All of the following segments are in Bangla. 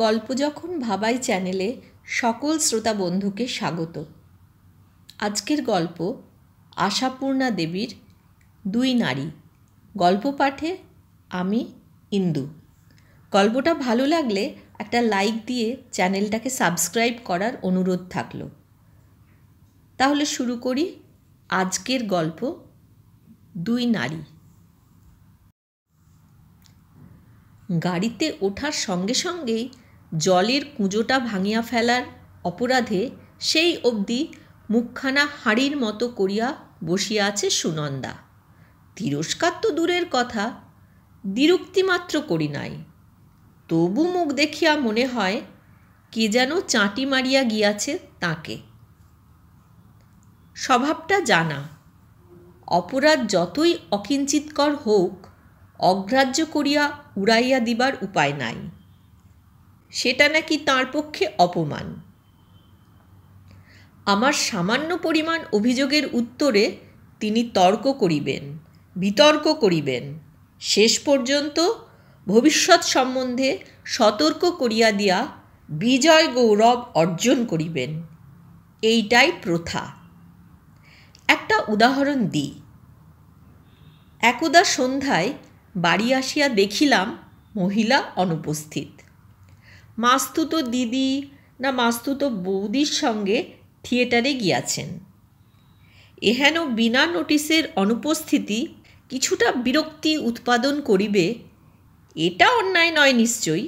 গল্প যখন ভাবাই চ্যানেলে সকল শ্রোতা বন্ধুকে স্বাগত। আজকের গল্প আশাপূর্ণা দেবীর দুই নারী। গল্প পাঠে আমি ইন্দু। গল্পটা ভালো লাগলে একটা লাইক দিয়ে চ্যানেলটাকে সাবস্ক্রাইব করার অনুরোধ থাকলো। তাহলে শুরু করি আজকের গল্প দুই নারী। গাড়িতে ওঠার সঙ্গে সঙ্গেই জলের কুঁজোটা ভাঙিয়া ফেলার অপরাধে সেই অবধি মুখখানা হাঁড়ির মতো করিয়া বসিয়া আছে সুনন্দা। তিরস্কার তো দূরের কথা, দ্বিরুক্তিমাত্র করি নাই। তবু মুখ দেখিয়া মনে হয় কে যেন চাঁটি মারিয়া গিয়াছে তাকে। স্বভাবটা জানা, অপরাধ যতই অকিঞ্চিৎকর হোক অগ্রাহ্য করিয়া উড়াইয়া দিবার উপায় নাই। সেটা নাকি তাঁর পক্ষে অপমান। আমার সামান্য পরিমাণ অভিযোগের উত্তরে তিনি তর্ক করিবেন, বিতর্ক করিবেন, শেষ পর্যন্ত ভবিষ্যৎ সম্বন্ধে সতর্ক করিয়া দিয়া বিজয় গৌরব অর্জন করিবেন। এইটাই প্রথা। একটা উদাহরণ দিই। একদা সন্ধ্যায় বাড়ি আসিয়া দেখিলাম মহিলা অনুপস্থিত। মাস্তুতো দিদি না মাস্তুতো বৌদির সঙ্গে থিয়েটারে গিয়াছেন। এহেন বিনা নোটিসের অনুপস্থিতি কিছুটা বিরক্তি উৎপাদন করিবে, এটা অন্যায় নয় নিশ্চয়ই।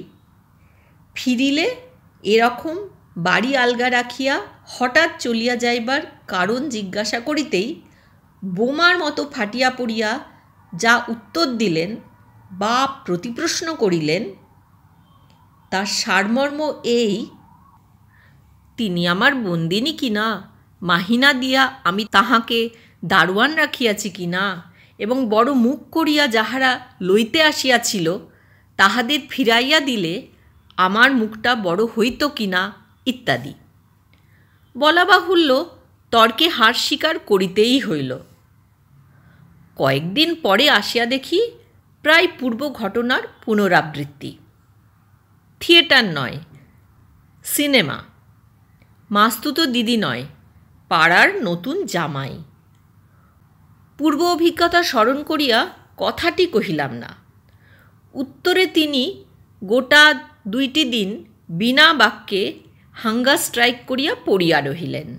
ফিরিলে এরকম বাড়ি আলগা রাখিয়া হঠাৎ চলিয়া যাইবার কারণ জিজ্ঞাসা করিতেই বোমার মতো ফাটিয়া পড়িয়া যা উত্তর দিলেন বা প্রতিপ্রশ্ন করিলেন তার সারমর্ম এই: তিনি আমার বন্দিনী কিনা, মাহিনা দিয়া আমি তাহাকে দারোয়ান রাখিয়াছি কিনা, এবং বড় মুখ করিয়া যাহারা লইতে আসিয়াছিল তাহাদের ফিরাইয়া দিলে আমার মুখটা বড় হইত কিনা ইত্যাদি। বলা বাহুল্য, তর্কে হার স্বীকার করিতেই হইল। কয়েকদিন পরে আসিয়া দেখি প্রায় পূর্ব ঘটনার পুনরাবৃত্তি। থিয়েটার নয়, সিনেমা। মাস্তুতো দিদি নয়, পাড়ার নতুন জামাই। পূর্ব অভিজ্ঞতা স্মরণ করিয়া কথাটি কহিলাম না। উত্তরে তিনি গোটা 2টি দিন বিনা বাক্যে হাঙ্গার স্ট্রাইক করিয়া পড়িয়া রহিলেন।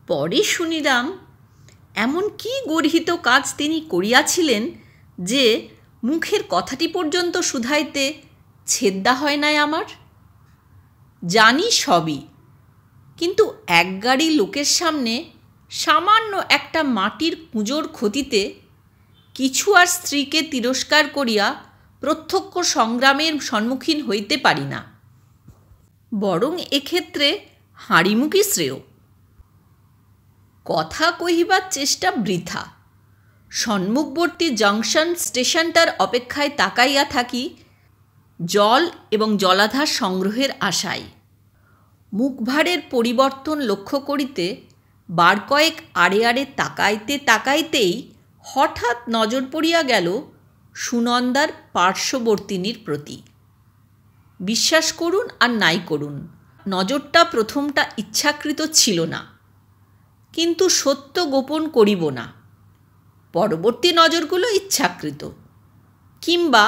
পরে শুনিলাম এমন কি গর্হিত কাজ তিনি করিয়াছিলেন যে মুখের কথাটি পর্যন্ত শুধাইতে ছেদ্দা হয় নাই আমার। জানি সবই, কিন্তু এক গাড়ি লোকের সামনে সামান্য একটা মাটির কুঁজোর ক্ষতিতে কিছু আর স্ত্রীকে তিরস্কার করিয়া প্রত্যক্ষ সংগ্রামের সম্মুখীন হইতে পারি না। বরং এক্ষেত্রে হাঁড়িমুখী শ্রেয়। কথা কহিবার চেষ্টা বৃথা। সম্মুখবর্তী জংশন স্টেশনটার অপেক্ষায় তাকাইয়া থাকি জল এবং জলাধার সংগ্রহের আশায়। মুখভারের পরিবর্তন লক্ষ্য করিতে বার কয়েক আড়ে আড়ে তাকাইতে তাকাইতেই হঠাৎ নজর পড়িয়া গেল সুনন্দার পার্শ্ববর্তিনীর প্রতি। বিশ্বাস করুন আর নাই করুন, নজরটা প্রথমটা ইচ্ছাকৃত ছিল না, কিন্তু সত্য গোপন করিব না, পরবর্তী নজরগুলো ইচ্ছাকৃত। কিংবা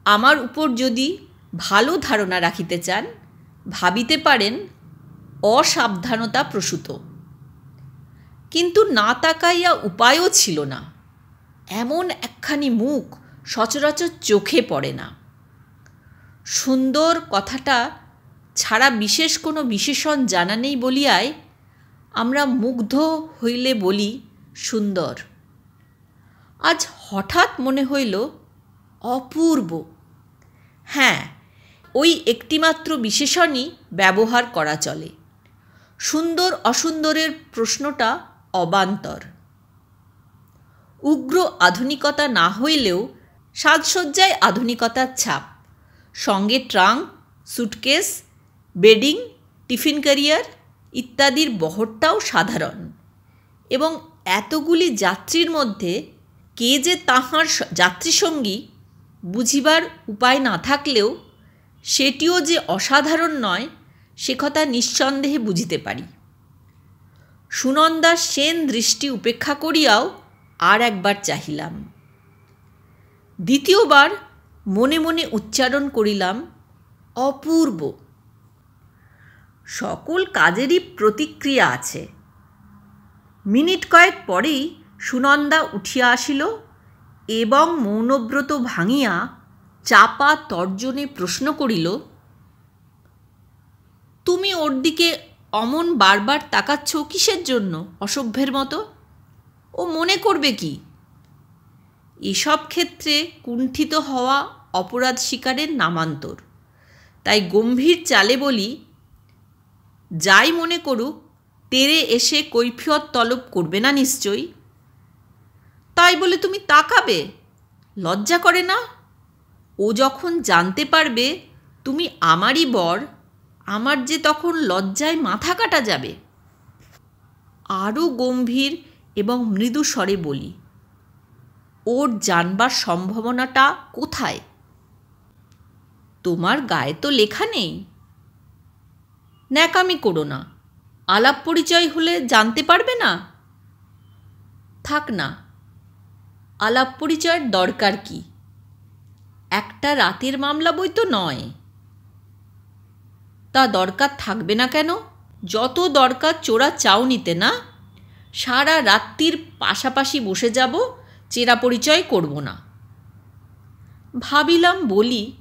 আমার উপর যদি ভালো ধারণা রাখিতে চান, ভাবিতে পারেন অসাবধানতা প্রসূত। কিন্তু না তাকাইয়া উপায়ও ছিল না। এমন একখানি মুখ সচরাচর চোখে পড়ে না। সুন্দর কথাটা ছাড়া বিশেষ কোনো বিশেষণ জানা নেই বলিয়ায় আমরা মুগ্ধ হইলে বলি সুন্দর। আজ হঠাৎ মনে হইল অপূর্ব। হ্যাঁ, ওই একটিমাত্র বিশেষণই ব্যবহার করা চলে। সুন্দর অসুন্দরের প্রশ্নটা অবান্তর। উগ্র আধুনিকতা না হইলেও সাজসজ্জায় আধুনিকতার ছাপ। সঙ্গে trunk, suitcase, bedding, tiffin carrier ইত্যাদির বহরটাও সাধারণ। এবং এতগুলি যাত্রীর মধ্যে কে যে তাহার যাত্রীসঙ্গী বুঝিবার উপায় না থাকলেও সেটিও যে অসাধারণ নয় সে কথা নিঃসন্দেহে বুঝিতে পারি। সুনন্দার সেন দৃষ্টি উপেক্ষা করিয়াও আর একবার চাহিলাম। দ্বিতীয়বার মনে মনে উচ্চারণ করিলাম, অপূর্ব। সকল কাজেরই প্রতিক্রিয়া আছে। মিনিট কয়েক পরেই সুনন্দা উঠিয়া আসিল এবং মৌনব্রত ভাঙিয়া চাপা তর্জনে প্রশ্ন করিল, তুমি ওর দিকে অমন বারবার তাকাচ্ছ কিসের জন্য অসভ্যের মতো? ও মনে করবে কি? এসব ক্ষেত্রে কুণ্ঠিত হওয়া অপরাধ স্বীকারের নামান্তর। তাই গম্ভীর চালে বলি, যাই মনে করুক তেরে এসে কৈফিয়ত তলব করবে না নিশ্চয়ই। তাই বলে তুমি তাকাবে? লজ্জা করে না? ও যখন জানতে পারবে তুমি আমারই বর, আমার যে তখন লজ্জায় মাথা কাটা যাবে। আরও গম্ভীর এবং মৃদু স্বরে বলি, ওর জানবার সম্ভাবনাটা কোথায়? তোমার গায়ে তো লেখা নেই। ন্যাকামি করো না, আলাপ পরিচয় হলে জানতে পারবে না। থাক না, আলাপ পরিচয়ের দরকার কি? একটা রাতের মামলা বই তো নয়। তা দরকার থাকবে না কেন? যত দরকার চোরা চাও নিতে না, সারা রাত্রির পাশাপাশি বসে যাব, চেনা পরিচয় করব না। ভাবিলাম বলি,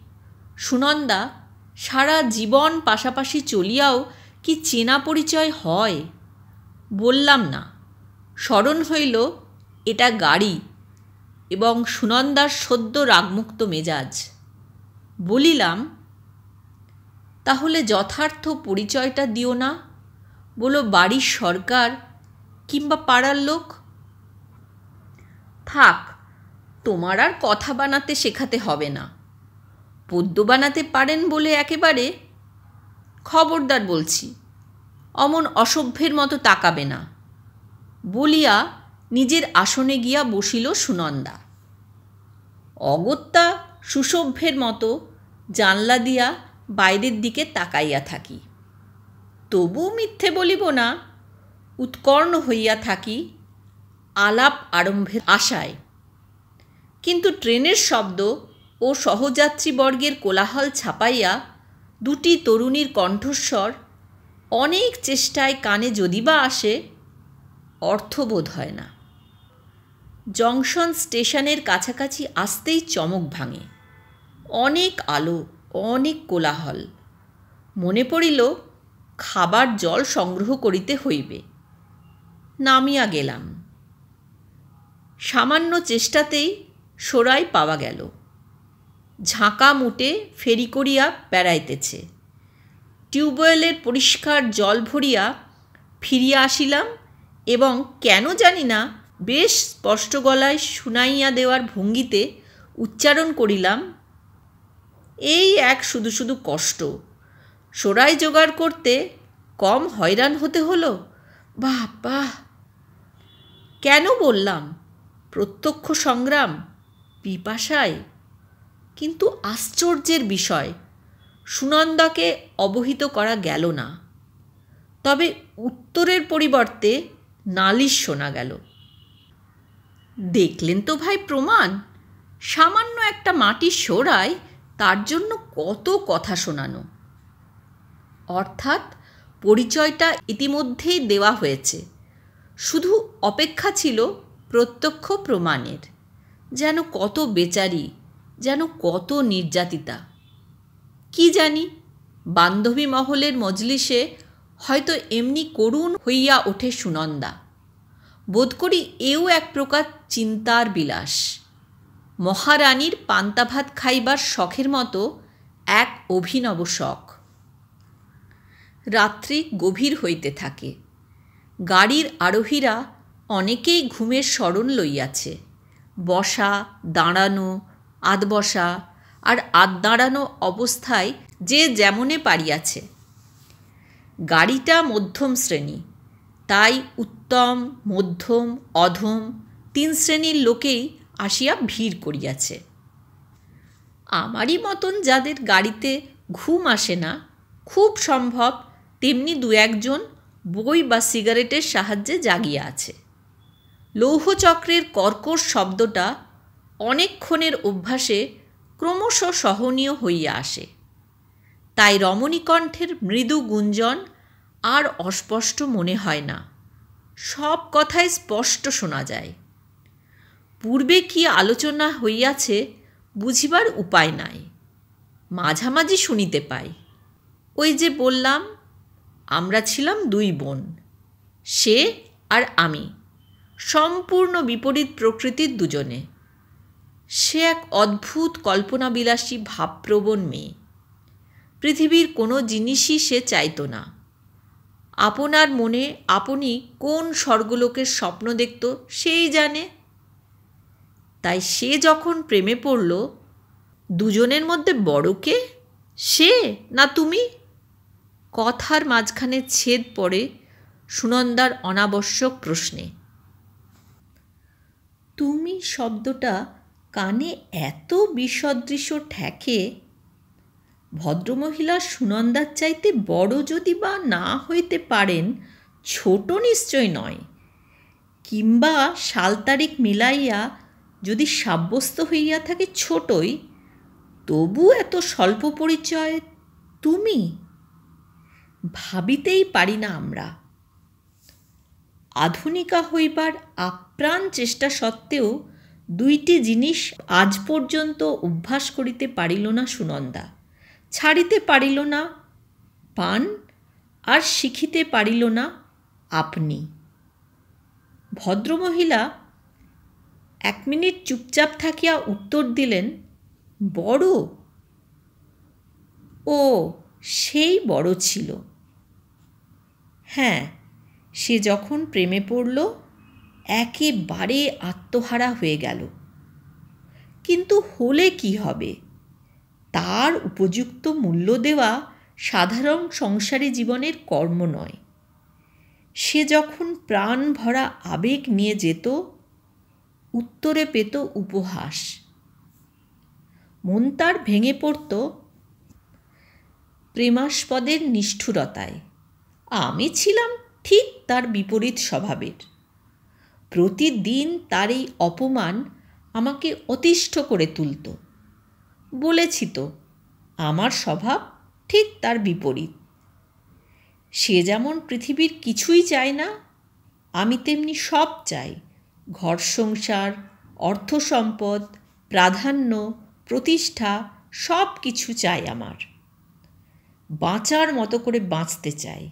সুনন্দা, সারা জীবন পাশাপাশি চলিয়াও কি চেনা পরিচয় হয়? বললাম না। স্মরণ হইল এটা গাড়ি এবং সুনন্দার সদ্য রাগমুক্ত মেজাজ। বলিলাম, তাহলে যথার্থ পরিচয়টা দিও না, বলো বাড়ির সরকার কিংবা পাড়ার লোক। থাক, তোমার আর কথা বানাতে শেখাতে হবে না। পদ্য বানাতে পারেন বলে একেবারে। খবরদার বলছি, অমন অসভ্যের মতো তাকাবে না। বলিয়া নিজের আসনে গিয়া বসিল সুনন্দা। অগত্যা সুসভ্যের মতো জানলা দিয়া বাইরের দিকে তাকাইয়া থাকি। তবু মিথ্যে বলিব না, উৎকর্ণ হইয়া থাকি আলাপ আরম্ভের আশায়। কিন্তু ট্রেনের শব্দ ও সহযাত্রীবর্গের কোলাহল ছাপাইয়া দুটি তরুণীর কণ্ঠস্বর অনেক চেষ্টায় কানে যদি বা আসে, অর্থবোধ হয় না। জংশন স্টেশনের কাছাকাছি আসতেই চমক ভাঙে। অনেক আলো, অনেক কোলাহল। মনে পড়িল খাবার জল সংগ্রহ করিতে হইবে। নামিয়া গেলাম। সামান্য চেষ্টাতেই সরাই পাওয়া গেল। ঝাঁকা মুটে ফেরি করিয়া বেড়াইতেছে। টিউবওয়েলের পরিষ্কার জল ভরিয়া ফিরিয়া আসিলাম এবং কেন জানি না বেশ স্পষ্ট গলায় শুনাইয়া দেওয়ার ভঙ্গিতে উচ্চারণ করিলাম, এই এক শুধু শুধু কষ্ট, সরাই জোগাড় করতে কম হয়রান হতে হলো। বাহ বাহ! কেন বললাম প্রত্যক্ষ সংগ্রাম, পিপাসায়। কিন্তু আশ্চর্যের বিষয়, সুনন্দাকে অবহিত করা গেল না। তবে উত্তরের পরিবর্তে নালিশ শোনা গেল। দেখলেন তো ভাই প্রমাণ, সামান্য একটা মাটির সরাই, তার জন্য কত কথা শোনানো। অর্থাৎ পরিচয়টা ইতিমধ্যেই দেওয়া হয়েছে, শুধু অপেক্ষা ছিল প্রত্যক্ষ প্রমাণের। যেন কত বেচারি, যেন কত নির্যাতিতা। কি জানি, বান্ধবী মহলের মজলিসে হয়তো এমনি করুণ হইয়া ওঠে সুনন্দা। বোধ করি এও এক প্রকার চিন্তার বিলাস। মহারানীর পান্তা ভাত খাইবার শখের মতো এক অভিনব শখ। রাত্রি গভীর হইতে থাকে। গাড়ির আরোহীরা অনেকেই ঘুমের শরণ লইয়াছে। বসা, দাঁড়ানো, আধবসা আর আধদাঁড়ানো অবস্থায় যে যেমনে পারিয়াছে। গাড়িটা মধ্যম শ্রেণী, তাই উত্তম, মধ্যম, অধম তিন শ্রেণীর লোকেই আসিয়া ভিড় করিয়াছে। আমারই মতন যাদের গাড়িতে ঘুম আসে না, খুব সম্ভব তেমনি দু একজন বই বা সিগারেটের সাহায্যে জাগিয়ে আছে। লৌহচক্রের কর্কশ শব্দটা অনেকক্ষণের অভ্যাসে ক্রমশ সহনীয় হইয়া আসে, তাই রমণীকণ্ঠের মৃদু গুঞ্জন আর অস্পষ্ট মনে হয় না, সব কথাই স্পষ্ট শোনা যায়। পূর্বে কি আলোচনা হইয়াছে বুঝিবার উপায় নাই, মাঝামাঝি শুনিতে পাই। ওই যে বললাম, আমরা ছিলাম দুই বোন, সে আর আমি, সম্পূর্ণ বিপরীত প্রকৃতির দুজনে। সে এক অদ্ভুত কল্পনাবিলাসী ভাবপ্রবণ মেয়ে। পৃথিবীর কোনো জিনিসই সে চাইত না। আপনার মনে আপনি কোন স্বর্গলোকের স্বপ্ন দেখত সেই জানে। তাই সে যখন প্রেমে পড়ল, দুজনের মধ্যে বড় কে, সে না তুমি? কথার মাঝখানে ছেদ পড়ে সুনন্দার অনাবশ্যক প্রশ্নে। তুমি শব্দটা কানে এত বিসদৃশ ঠেকে, ভদ্রমহিলা সুনন্দার চাইতে বড় যদি বা না হইতে পারেন, ছোট নিশ্চয় নয়, কিংবা সাল তারিখ মিলাইয়া যদি সাব্যস্ত হইয়া থাকে ছোটই, তবু এত স্বল্প পরিচয় তুমি? ভাবিতেই পারি না আমরা। আধুনিকা হইবার আপ্রাণ চেষ্টা সত্ত্বেও দুইটি জিনিস আজ পর্যন্ত অভ্যাস করিতে পারিল না সুনন্দা। ছাড়িতে পারিল না পান, আর শিখিতে পারিল না আপনি। ভদ্রমহিলা 1 মিনিট চুপচাপ থাকিয়া উত্তর দিলেন, বড়? ও, সেই বড় ছিল। হ্যাঁ, সে যখন প্রেমে পড়ল একেবারে আত্মহারা হয়ে গেল। কিন্তু হলে কি হবে? তার উপযুক্ত মূল্য দেওয়া সাধারণ সংসারী জীবনের কর্ম নয়। সে যখন প্রাণ ভরা আবেগ নিয়ে যেত, উত্তরে পেত উপহাস। মন তার ভেঙে পড়ত প্রেমাস্পদের নিষ্ঠুরতায়। আমি ছিলাম ঠিক তার বিপরীত স্বভাবের। প্রতিদিন তার এই অপমান আমাকে অতিষ্ঠ করে তুলত। বলেছি তো, আমার স্বভাব ঠিক তার বিপরীত। সে যেমন পৃথিবীর কিছুই চায় না, আমি তেমনি সব চাই। ঘর সংসার, অর্থ সম্পদ, প্রাধান্য, প্রতিষ্ঠা, সব কিছু চাই আমার। বাঁচার মতো করে বাঁচতে চাই।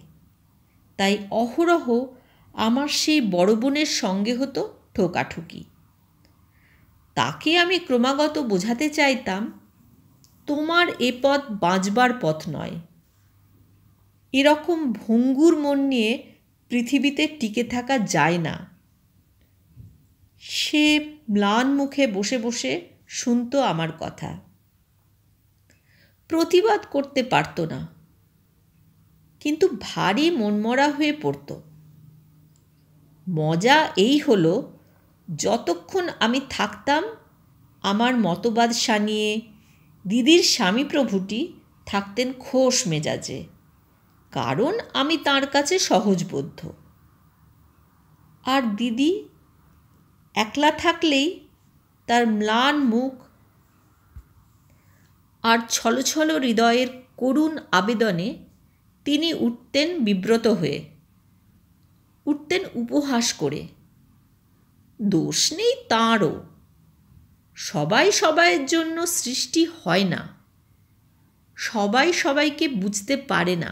তাই অহরহ আমার সেই বড় বোনের সঙ্গে হতো ঠোকাঠুকি। তাকে আমি ক্রমাগত বোঝাতে চাইতাম, তোমার এ পথ বাঁচবার পথ নয়। এরকম ভঙ্গুর মন নিয়ে পৃথিবীতে টিকে থাকা যায় না। সে ম্লান মুখে বসে বসে শুনত আমার কথা। প্রতিবাদ করতে পারত না, কিন্তু ভারী মনমরা হয়ে পড়ত। মজা এই হলো, যতক্ষণ আমি থাকতাম আমার মতবাদ সানিয়ে দিদির স্বামী প্রভুটি থাকতেন খোশ মেজাজে, কারণ আমি তার কাছে সহজবোধ্য। আর দিদি একলা থাকলেই তার ম্লান মুখ আর ছলছল হৃদয়ের করুণ আবেদনে তিনি উঠতেন বিব্রত হয়ে, উঠতেন উপহাস করে। দোষ নেই তাঁরও, সবাই সবাইয়ের জন্য সৃষ্টি হয় না, সবাই সবাইকে বুঝতে পারে না।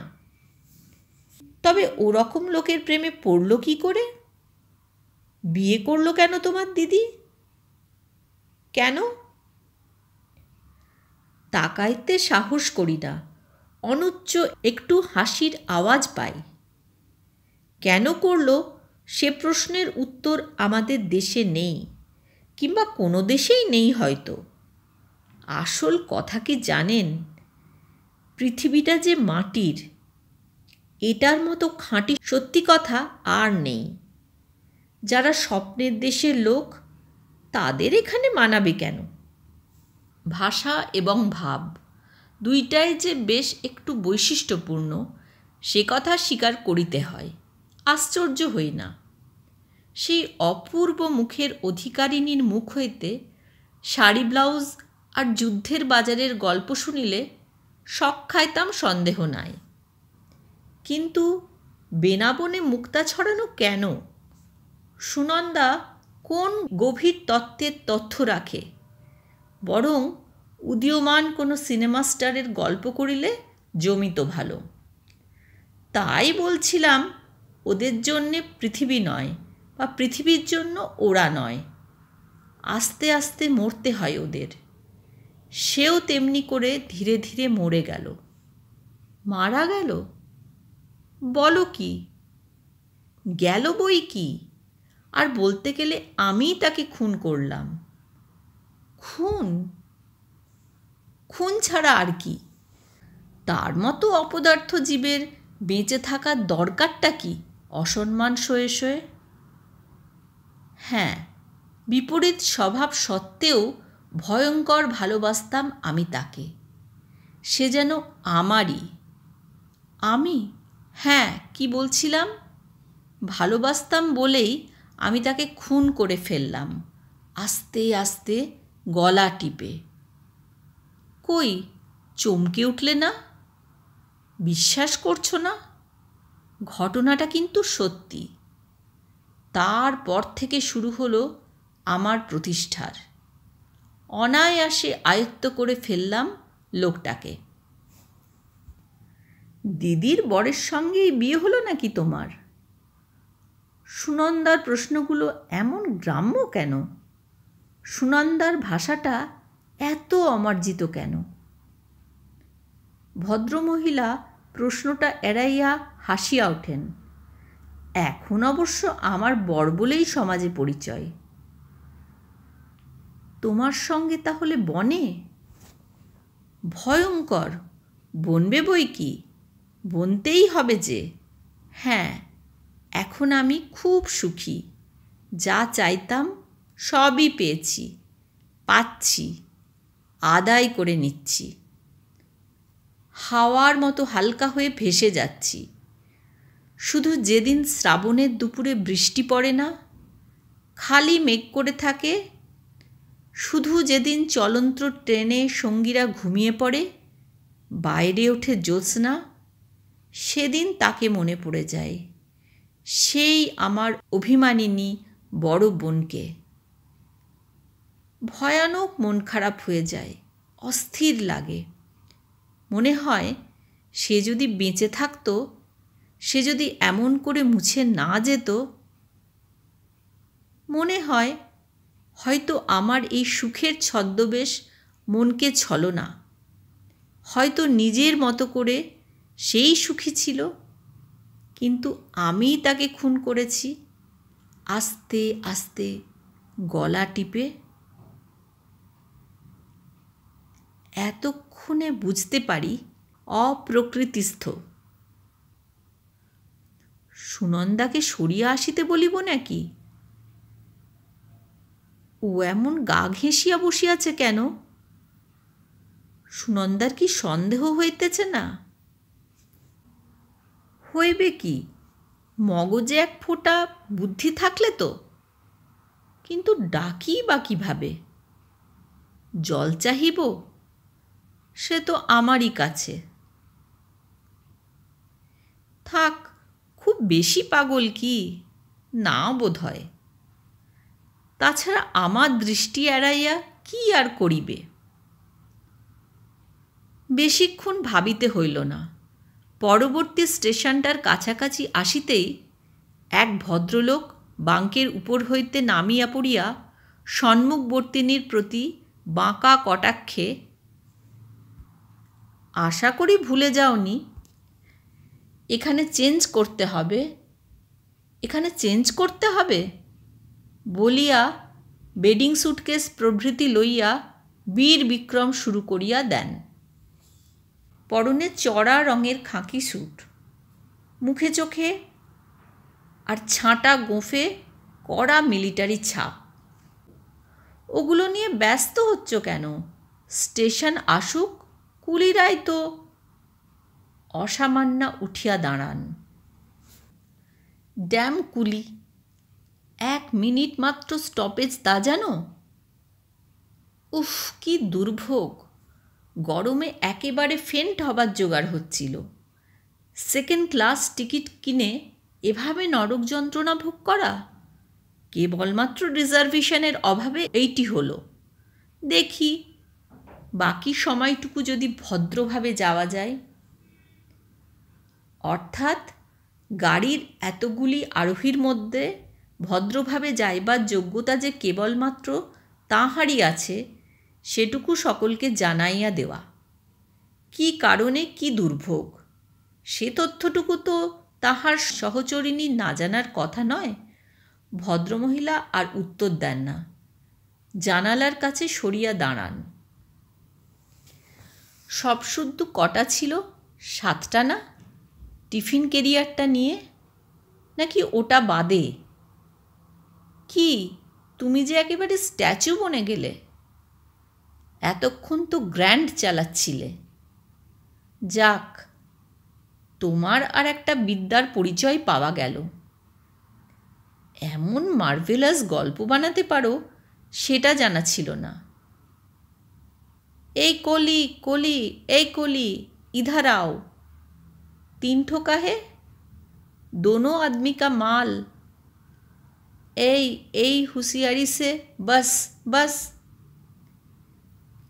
তবে ওরকম লোকের প্রেমে পড়ল কি করে? বিয়ে করল কেন তোমার দিদি? কেন? তাকাইতে সাহস করি না, অনুচ্চ একটু হাসির আওয়াজ পাই। কেন করল সে প্রশ্নের উত্তর আমাদের দেশে নেই, কিংবা কোনো দেশেই নেই হয়তো। আসল কথা কি জানেন? পৃথিবীটা যে মাটির, এটার মতো খাঁটি সত্যি কথা আর নেই। যারা স্বপ্নের দেশের লোক, তাদের এখানে মানাবে কেন? ভাষা এবং ভাব দুইটাই যে বেশ একটু বৈশিষ্ট্যপূর্ণ সে কথা স্বীকার করিতে হয়, আশ্চর্য হই না। সেই অপূর্ব মুখের অধিকারিণীর মুখ হইতে শাড়ি ব্লাউজ আর যুদ্ধের বাজারের গল্প শুনিলে শখ খাইতাম, সন্দেহ নাই। কিন্তু বেনাবনে মুক্তা ছড়ানো কেন? সুনন্দা কোন গভীর তত্ত্বের তথ্য রাখে? বরং উদীয়মান কোনো সিনেমা স্টারের গল্প করিলে জমিত ভালো। তাই বলছিলাম, ওদের জন্যে পৃথিবী নয়, বা পৃথিবীর জন্য ওরা নয়। আস্তে আস্তে মরতে হয় ওদের। সেও তেমনি করে ধীরে ধীরে মরে গেল। মারা গেল? বলো কি? গেল বই কি, আর বলতে গেলে আমিই তাকে খুন করলাম। খুন? খুন ছাড়া আর কি? তার মতো অপদার্থ জীবের বেঁচে থাকার দরকারটা কি অসম্মান সয়ে সয়ে? হ্যাঁ, বিপরীত স্বভাব সত্ত্বেও ভয়ঙ্কর ভালোবাসতাম আমি তাকে। সে যেন আমারই। আমি? হ্যাঁ, কি বলছিলাম? ভালোবাসতাম বলেই আমি তাকে খুন করে ফেললাম, আস্তে আস্তে গলা টিপে। কই, চমকে উঠলে না? বিশ্বাস করছো না? ঘটনাটা কিন্তু সত্যি। তারপর থেকে শুরু হলো আমার প্রতিষ্ঠার। অনায়াসে আয়ত্ত করে ফেললাম লোকটাকে। দিদির বরের সঙ্গেই বিয়ে হলো নাকি তোমার? সুনন্দার প্রশ্নগুলো এমন গ্রাম্য কেন? সুনন্দার ভাষাটা এত অমার্জিত কেন? ভদ্রমহিলা প্রশ্নটা এড়াইয়া হাসিয়া ওঠেন। এখন অবশ্য আমার বর বলেই সমাজে পরিচয়। তোমার সঙ্গে তাহলে বনে? ভয়ঙ্কর। বনবে বই কি, বনতেই হবে যে। হ্যাঁ, এখন আমি খুব সুখী। যা চাইতাম সবই পেয়েছি, পাচ্ছি, আদায় করে নিচ্ছি। হাওয়ার মতো হালকা হয়ে ভেসে যাচ্ছি। শুধু যেদিন শ্রাবণের দুপুরে বৃষ্টি পড়ে না, খালি মেঘ করে থাকে, শুধু যেদিন চলন্ত ট্রেনে সঙ্গীরা ঘুমিয়ে পড়ে, বাইরে ওঠে জ্যোৎস্না, সেদিন তাকে মনে পড়ে যায়, সেই আমার অভিমানিনী বড় বোনকে। ভয়ানক মন খারাপ হয়ে যায়, অস্থির লাগে। মনে হয় সে যদি বেঁচে থাকতো, সে যদি এমন করে মুছে না যেত। মনে হয় হয়তো আমার এই সুখের ছদ্মবেশ মনকে ছলনা। হয়তো নিজের মতো করে সেই সুখী ছিল, কিন্তু আমিই তাকে খুন করেছি, আস্তে আস্তে গলা টিপে। এতক্ষণে বুঝতে পারি অপ্রকৃতিস্থ। সুনন্দাকে সরিয়া আসিতে বলিব নাকি? ও এমন গা ঘেঁষিয়া বসিয়াছে কেন? সুনন্দার কি সন্দেহ হইতেছে না? হইবে কি, মগজে এক ফোঁটা বুদ্ধি থাকলে তো। কিন্তু ডাকি বা কিভাবে? জল চাহিব? সে তো আমারই কাছে। থাক, খুব বেশি পাগল কি? না বোধ হয়। তাছাড়া আমার দৃষ্টি এড়াইয়া কি আর করিবে? বেশিক্ষণ ভাবিতে হইল না। পরবর্তী স্টেশনটার কাছাকাছি আসিতেই এক ভদ্রলোক বাঙ্কের উপর হইতে নামিয়া পড়িয়া সম্মুখবর্তিনীর প্রতি বাঁকা কটাক্ষে, আশা করি ভুলে যাওনি, এখানে চেঞ্জ করতে হবে, এখানে চেঞ্জ করতে হবে বলিয়া বেডিং সুটকেস প্রভৃতি লইয়া বীর বিক্রম শুরু করিয়া দেন। পরনে চড়া রঙের খাকি স্যুট, মুখে চোখে আর ছাঁটা গোঁফে কড়া মিলিটারি ছাপ। ওগুলো নিয়ে ব্যস্ত হচ্ছ কেন? স্টেশন আসুক, কুলিরাই তো অসামান্যা উঠিয়া দাঁড়ান। ড্যাম কুলি, 1 মিনিট মাত্র স্টপেজ তা জানো? উফ, কি দুর্ভোগ! গরমে একেবারে ফেন্ট হবার জোগাড় হচ্ছিল। 2nd ক্লাস টিকিট কিনে এভাবে নরক যন্ত্রণা ভোগ করা? কেবলমাত্র রিজার্ভেশনের অভাবে এইটি হলো। দেখি বাকি সময়টুকু যদি ভদ্রভাবে যাওয়া যায়। অর্থাৎ গাড়ির এতগুলি আরোহীর মধ্যে ভদ্রভাবে যাইবার যোগ্যতা যে কেবলমাত্র তাঁহারই আছে, সেটুকু সকলকে জানাইয়া দেওয়া। কি কারণে কি দুর্ভোগ, সে তথ্যটুকু তো তাহার সহচরিণী না জানার কথা নয়। ভদ্রমহিলা আর উত্তর দেন না, জানালার কাছে সরিয়া দাঁড়ান। সব শুদ্ধ কটা ছিল? 7টা না? টিফিন ক্যারিয়ারটা নিয়ে, নাকি ওটা বাদে? কি, তুমি যে একেবারে স্ট্যাচু বনে গেলে! এতক্ষণ তো গ্র্যান্ড চালাচ্ছিলে। যাক, তোমার আর একটা বিদ্যার পরিচয় পাওয়া গেল। এমন মার্ভেলাস গল্প বানাতে পারো সেটা জানা ছিল না। এই কলি, কলি, এই কলি, ইধার आओ। 3 ठोका है, दोनों आदमी का माल। এই হুঁশিয়ারি সে, বাস বাস।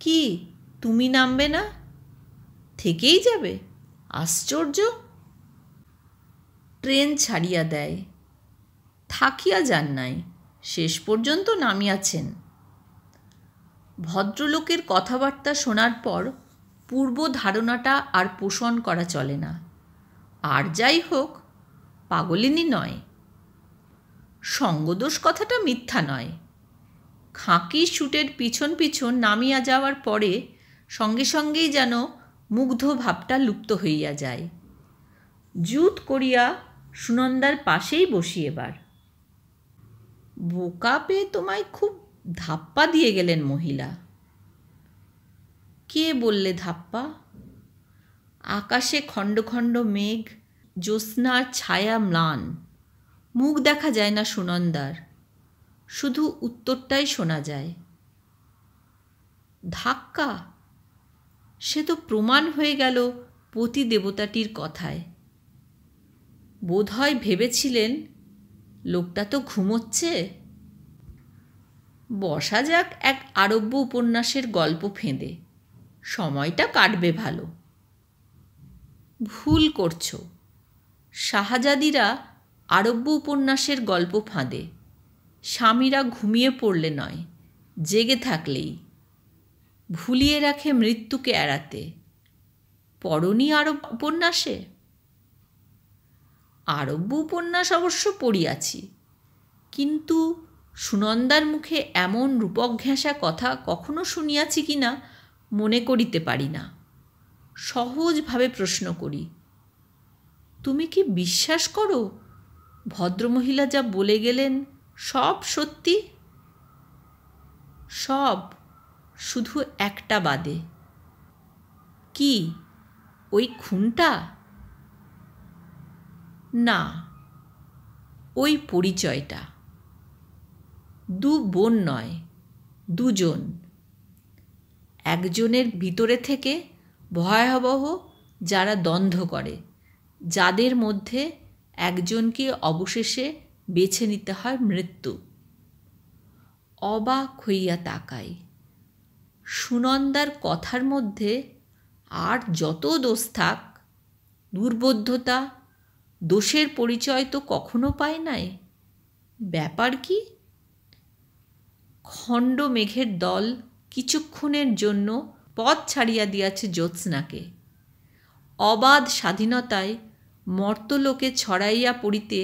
কি, তুমি নামবে না? থেকেই যাবে? আশ্চর্য! ট্রেন ছাড়িয়া দেয়। থাকিয়া যান নাই, শেষ পর্যন্ত নামিয়াছেন। ভদ্রলোকের কথাবার্তা শোনার পর পূর্ব ধারণাটা আর পোষণ করা চলে না। আর যাই হোক, পাগলিনী নয়। সঙ্গদোষ কথাটা মিথ্যা নয়। খাঁকি স্যুটের পিছন পিছন নামিয়া যাওয়ার পরে সঙ্গে সঙ্গেই যেন মুগ্ধ ভাবটা লুপ্ত হইয়া যায়। জুত করিয়া সুনন্দার পাশেই বসি এবার। বোকা পেয়ে তোমায় খুব ধাপ্পা দিয়ে গেলেন মহিলা। কে বললে ধাপ্পা? আকাশে খণ্ড খণ্ড মেঘ, জ্যোৎস্নার ছায়া ম্লান। মুখ দেখা যায় না সুনন্দার, শুধু উত্তরটাই শোনা যায়। ধাক্কা? সে তো প্রমাণ হয়ে গেল পতি দেবতাটির কথায়। বোধহয় ভেবেছিলেন লোকটা তো ঘুমোচ্ছে, বসা যাক এক আরব্য উপন্যাসের গল্প ফেঁদে, সময়টা কাটবে ভালো। ভুল করছো। শাহজাদিরা আরব্য উপন্যাসের গল্প ফাঁদে, স্বামীরা ঘুমিয়ে পড়লে নয়, জেগে থাকলেই। ভুলিয়ে রাখে মৃত্যুকে এড়াতে। পড়নি আরব্য উপন্যাসে? আরব্য উপন্যাস অবশ্য পড়িয়াছি, কিন্তু সুনন্দার মুখে এমন রূপক ঘেঁষা কথা কখনো শুনিয়াছি কিনা মনে করিতে পারি না। সহজভাবে প্রশ্ন করি, তুমি কি বিশ্বাস করো ভদ্রমহিলা যা বলে গেলেন সব সত্যি? সব, শুধু একটা বাদে। কি, ওই খুনটা? না, ওই পরিচয়টা। 2 বোন নয়, 2 জন। একজনের ভিতরে থেকে ভয়াবহ যারা দ্বন্দ্ব করে, যাদের মধ্যে একজনকে অবশেষে বেছে নিতে হয় মৃত্যু। অবাক হইয়া তাকাই। সুনন্দার কথার মধ্যে আর যত দোষ থাক, দুর্বোধ্যতা, দোষের পরিচয় তো কখনো পায় নাই। ব্যাপার কি? খণ্ড মেঘের দল কিছুক্ষণের জন্য পথ ছাড়িয়া দিয়াছে জ্যোৎস্নাকে। অবাধ স্বাধীনতায় মর্তলোকে ছড়াইয়া পড়িতে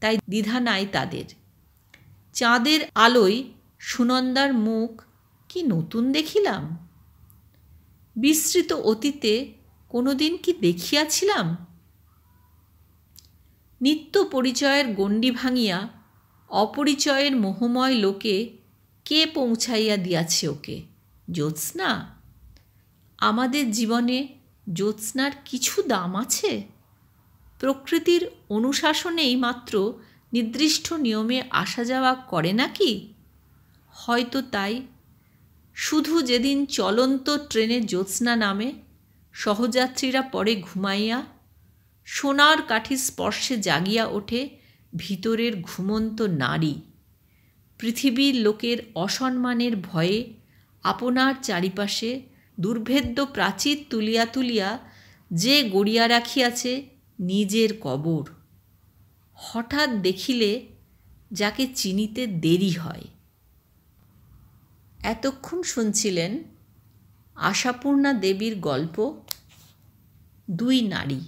তাই দ্বিধা নাই তাদের। চাঁদের আলোয় সুনন্দার মুখ কি নতুন দেখিলাম? বিস্মৃত অতীতে কোনোদিন কি দেখিয়াছিলাম? নিত্য পরিচয়ের গণ্ডি ভাঙিয়া অপরিচয়ের মোহময় লোকে কে পৌঁছাইয়া দিয়াছে ওকে? জ্যোৎস্না? আমাদের জীবনে জ্যোৎস্নার কিছু দাম আছে? প্রকৃতির অনুশাসনেই মাত্র নির্দিষ্ট নিয়মে আসা যাওয়া করে নাকি? হয়তো তাই। শুধু যেদিন চলন্ত ট্রেনে জ্যোৎস্না নামে, সহযাত্রীরা পরে ঘুমাইয়া, সোনার কাঠির স্পর্শে জাগিয়া ওঠে ভিতরের ঘুমন্ত নারী। পৃথিবীর লোকের অসম্মানের ভয়ে আপনার চারিপাশে দুর্ভেদ্য প্রাচীর তুলিয়া তুলিয়া যে গড়িয়া রাখিয়াছে নিজের কবর, হঠাৎ দেখিলে যাকে চিনিতে দেরি হয়। এতক্ষণ শুনছিলেন আশাপূর্ণা দেবীর গল্প দুই নারী।